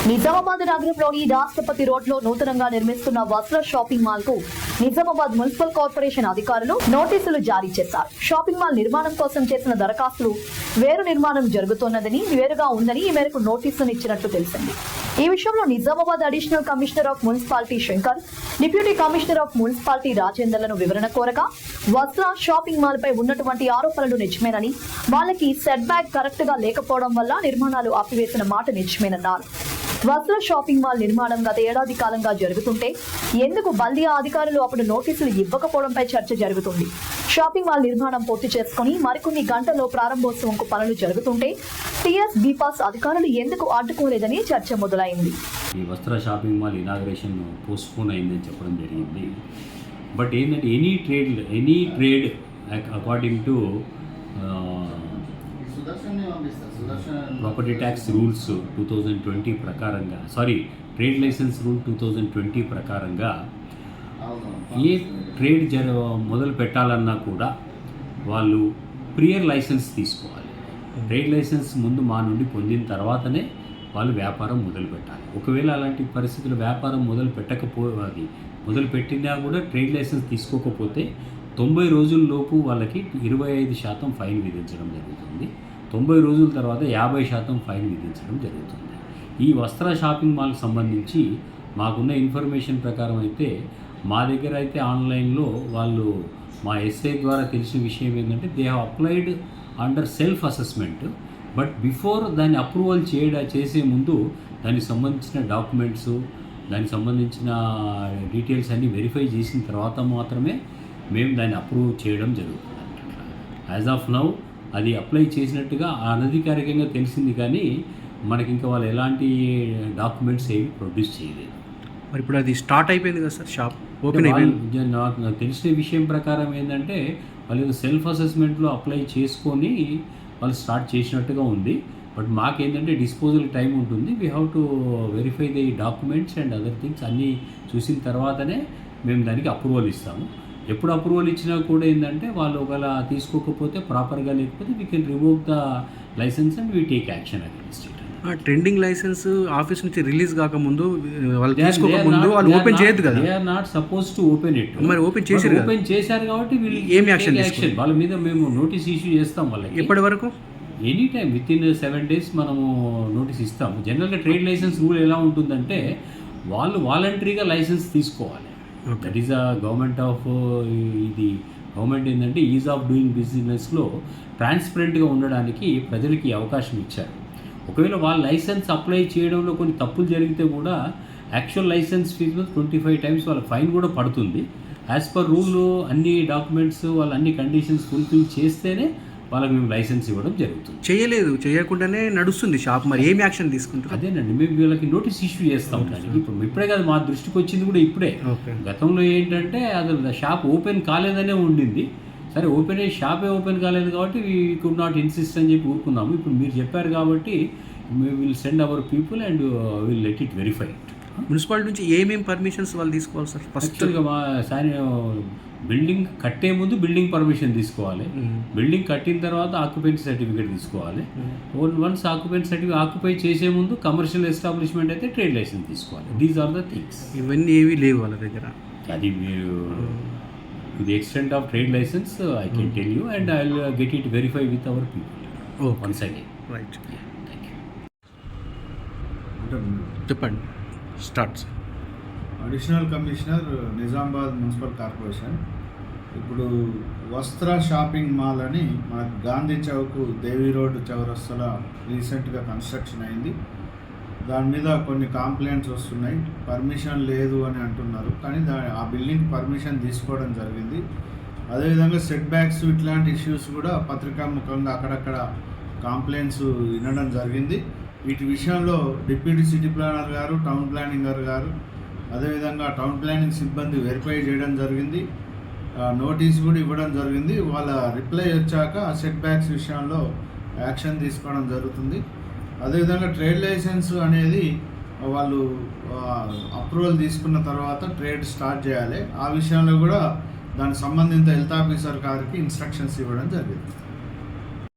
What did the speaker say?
నిజామాబాద్ నగరంలోని రాష్ట్రపతి రోడ్లో నూతనంగా నిర్మిస్తున్న వస్త్ర షాపింగ్ మాల్ కు నిజామాబాద్ మున్సిపల్ కార్పొరేషన్ అధికారులు నోటీసులు జారీ చేశారు. షాపింగ్ మాల్ నిర్మాణం కోసం చేసిన దరఖాస్తులు వేరు నిర్మాణం జరుగుతున్నదని వేరుగా ఉందని ఈ మేరకు నోటీసులు ఇచ్చినట్లు తెలిసింది. ఈ విషయంలో Nizamabad additional commissioner of municipality Shankar, deputy commissioner of municipality రాజేందర్లను వివరణ కోరగా వస్త్ర షాపింగ్ మాల్ పై ఉన్నటువంటి ఆరోపణలు నిజమేనని, వాళ్ళకి సెట్ బ్యాక్ కరెక్ట్ గా లేకపోవడం వల్ల నిర్మాణాలు ఆపివేసిన మాట నిజమేనన్నారు. వస్త్ర షాపింగ్ మాల్ నిర్మాణం గత ఏడాది కాలంగా జరుగుతుంటే ఎందుకు బల్దియా అధికారులు అప్పుడు నోటీసులు ఇవ్వకపోవడంపై చర్చ జరుగుతుంది. షాపింగ్ మాల్ నిర్మాణం పూర్తి చేసుకుని మరికొన్ని గంటల్లో ప్రారంభోత్సవంకు పనులు జరుగుతుంటే టీఎస్ బీపాస్ అధికారులు ఎందుకు అడ్డుకోలేదని చర్చ మొదలైంది. ఈ వస్త్ర షాపింగ్ మాల్ ఇనాగ్రేషన్ పోస్ట్పోన్ అయిందని చెప్పడం జరిగింది. బట్ ఏంటంటే any trade according to property tax rules 2020 ప్రకారంగా, ట్రేడ్ లైసెన్స్ రూల్ 2020 ప్రకారంగా ఏ ట్రేడ్ మొదలు పెట్టాలన్నా కూడా వాళ్ళు ప్రియర్ లైసెన్స్ తీసుకోవాలి. ట్రేడ్ లైసెన్స్ ముందు మా నుండి పొందిన తర్వాతనే వాళ్ళు వ్యాపారం మొదలు పెట్టాలి. ఒకవేళ అలాంటి పరిస్థితులు వ్యాపారం మొదలు పెట్టినా కూడా ట్రేడ్ లైసెన్స్ తీసుకోకపోతే 90 రోజుల్లోపు వాళ్ళకి 25% ఫైన్ విధించడం జరుగుతుంది. 90 రోజుల తర్వాత 50% ఫైన్ విధించడం జరుగుతుంది. ఈ వస్త్ర షాపింగ్ మాల్కి సంబంధించి మాకున్న ఇన్ఫర్మేషన్ ప్రకారం అయితే మా దగ్గర అయితే ఆన్లైన్లో వాళ్ళు మా ఎస్ఐ ద్వారా తెలిసిన విషయం ఏంటంటే they have applied under self assessment. But before దాన్ని అప్రూవల్ చేసే ముందు దానికి సంబంధించిన డాక్యుమెంట్స్, దానికి సంబంధించిన డీటెయిల్స్ అన్నీ వెరిఫై చేసిన తర్వాత మాత్రమే మేము దాన్ని అప్రూవ్ చేయడం జరుగుతుంది. యాజ్ ఆఫ్ నౌ అది అప్లై చేసినట్టుగా అనధికారికంగా తెలిసింది, కానీ మనకి ఇంకా వాళ్ళు ఎలాంటి డాక్యుమెంట్స్ ఏవి ప్రొడ్యూస్ చేయలేదు. మరి ఇప్పుడు అది స్టార్ట్ అయిపోయింది కదా సార్, షాప్ ఓపెన్ అయిపోయింది. నాకు తెలిసిన విషయం ప్రకారం ఏంటంటే వాళ్ళు సెల్ఫ్ అసెస్మెంట్లో అప్లై చేసుకొని వాళ్ళు స్టార్ట్ చేసినట్టుగా ఉంది. బట్ మాకేంటంటే డిస్పోజల్ టైం ఉంటుంది. We have to verify the documents and other things అన్నీ చూసిన తర్వాతనే మేము దానికి అప్రూవల్ ఇస్తాము. ఎప్పుడు అప్రూవల్ ఇచ్చినా కూడా ఏంటంటే వాళ్ళు ఒకవేళ తీసుకోకపోతే, ప్రాపర్గా లేకపోతే we can revoke the license and we take action against it. Trending license office నుంచి రిలీజ్ కాకముందు వాళ్ళు తీసుకోకముందు వాళ్ళు ఓపెన్ చేయొద్దు కదా. They are not suppose to open it. మరి ఓపెన్ చేశారు కాబట్టి వీళ్ళు ఏం యాక్షన్ వాళ్ళ మీద మేము నోటీస్ ఇష్యూ చేస్తాం. వాళ్ళకి ఎప్పటి వరకు any time with in 7 days మనము నోటీస్ ఇస్తాము. జనరల్గా ట్రేడ్ లైసెన్స్ రూల్ ఎలా ఉంటుందంటే వాళ్ళు వాలంటరీగా లైసెన్స్ తీసుకోవాలి. దట్ ఈస్ అ గవర్నమెంట్ ఏంటంటే ఈజ్ ఆఫ్ డూయింగ్ బిజినెస్లో ట్రాన్స్పరెంట్గా ఉండడానికి ప్రజలకి అవకాశం ఇచ్చారు. ఒకవేళ వాళ్ళ లైసెన్స్ అప్లై చేయడంలో కొన్ని తప్పులు జరిగితే కూడా యాక్చువల్ లైసెన్స్ ఫీజులో 25 times వాళ్ళ ఫైన్ కూడా పడుతుంది. యాజ్ పర్ రూల్ అన్ని డాక్యుమెంట్స్ వాళ్ళు అన్ని కండిషన్స్ ఫుల్ఫిల్ చేస్తేనే వాళ్ళకి మేము లైసెన్స్ ఇవ్వడం జరుగుతుంది. చేయకుండానే నడుస్తుంది షాప్. మరి ఏం యాక్షన్ తీసుకుంటారు? అదేనండి, మేము వీళ్ళకి నోటీస్ ఇష్యూ చేస్తాం. దానికి ఇప్పుడే కాదు, మా దృష్టికి వచ్చింది కూడా ఇప్పుడే. గతంలో ఏంటంటే అది షాప్ ఓపెన్ కాలేదనే ఉండింది. సరే షాపే ఓపెన్ కాలేదు కాబట్టి వీ కుడ్ నాట్ ఇన్సిస్ట్ అని చెప్పి ఊరుకున్నాము. ఇప్పుడు మీరు చెప్పారు కాబట్టి we will send our people and will let it verify it. Municipality నుంచి ఏమేమి పర్మిషన్స్ వాళ్ళు తీసుకోవాలి సార్? ఫస్ట్గా మా బిల్డింగ్ కట్టే ముందు బిల్డింగ్ పర్మిషన్ తీసుకోవాలి. బిల్డింగ్ కట్టిన తర్వాత ఆక్యుపెన్సీ సర్టిఫికేట్ తీసుకోవాలి. వన్స్ ఆక్యుపై చేసే ముందు కమర్షియల్ ఎస్టాబ్లిష్మెంట్ అయితే ట్రేడ్ లైసెన్స్ తీసుకోవాలి. These are the things. ఇవన్నీ ఏవి లేవు వాళ్ళ దగ్గర. అది మీరు the extent of trade licence I can tell you and I will get it verify with our people once again. Right, thank you. చెప్పండి, start. Additional commissioner Nizamabad municipal corporation. ఇప్పుడు వస్త్ర షాపింగ్ మాల్ అని మనకు గాంధీ చౌక్, దేవీ రోడ్ చౌరస్తాలో రీసెంట్గా construction అయింది. దాని మీద కొన్ని కంప్లైంట్స్ వస్తున్నాయి. పర్మిషన్ లేదు అని అంటున్నారు, కానీ ఆ బిల్డింగ్ పర్మిషన్ తీసుకోవడం జరిగింది. అదేవిధంగా సెట్ బ్యాక్స్ ఇట్లాంటి ఇష్యూస్ కూడా పత్రికాముఖంగా అక్కడక్కడ కంప్లైంట్స్ వినడం జరిగింది. వీటి విషయంలో డిప్యూటీ సిటీ ప్లానర్ గారు, టౌన్ ప్లానింగ్ గారు, అదేవిధంగా టౌన్ ప్లానింగ్ సిబ్బంది వెరిఫై చేయడం జరిగింది. నోటీస్ కూడా ఇవ్వడం జరిగింది. వాళ్ళ రిప్లై వచ్చాక సెట్ బ్యాక్స్ విషయంలో యాక్షన్ తీసుకోవడం జరుగుతుంది. అదేవిధంగా ట్రేడ్ లైసెన్స్ అనేది వాళ్ళు అప్రూవల్ తీసుకున్న తర్వాత ట్రేడ్ స్టార్ట్ చేయాలి. ఆ విషయంలో కూడా దానికి సంబంధిత హెల్త్ ఆఫీసర్ గారికి ఇన్స్ట్రక్షన్స్ ఇవ్వడం జరిగింది.